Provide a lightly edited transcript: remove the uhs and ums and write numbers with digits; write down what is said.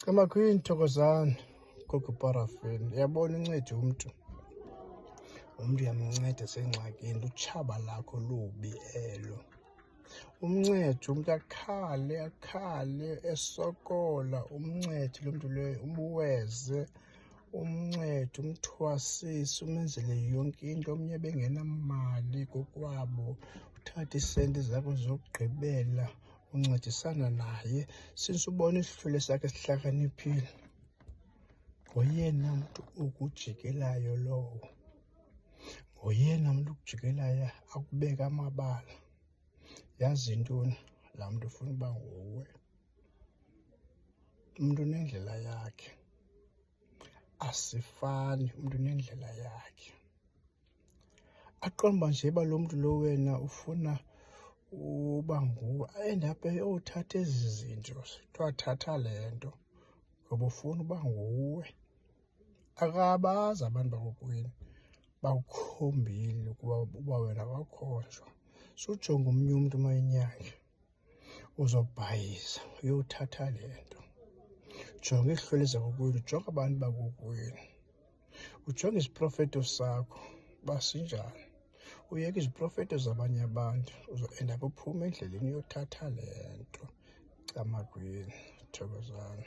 Amakhwini Thokozani gogo Parafini, uyabona uncede umntu uyamnceda sengxakini, lutshaba lakho lubi elo. Umncede umntu akhale esokola, umncede lo mntu loyo, umweze, umncede, umthwasise, umenzele yonke into. Omnye bengenamali kokwabo, uthathe iisenti zakho zokugqibela uncedisana naye. Since ubona isihlwele sakhe sihlakaniphile, ngoyena mntu ukujikelayo lowo, ngoyena mntu ukujikelayo akubeka amabala. Yazi yintoni? Laa mntu ufuna uba nguwe. Umntu unendlela yakhe, asifani, umntu unendlela yakhe. Aqonde uba njeba lo mntu lo wena ufuna uba nguwe, aende apha ayothatha ezi zinto, kuthiwa thatha le nto, ngoba ufuna uba nguwe. Akabazi abantu bakokwenu, bakukhombile uba wena wakhonjwa. Sujonga omnye umntu mayinyanga, uzobhayiza uyothatha le nto. Jonga izihlwele zakokwenu, jonga abantu bakokwenu, ujonge isiprofeto sakho uba sinjani. Uyeke iziprofeto zabanye abantu, uzoendapha uphuma endleleni uyothatha le nto. Camakwini Thokozani.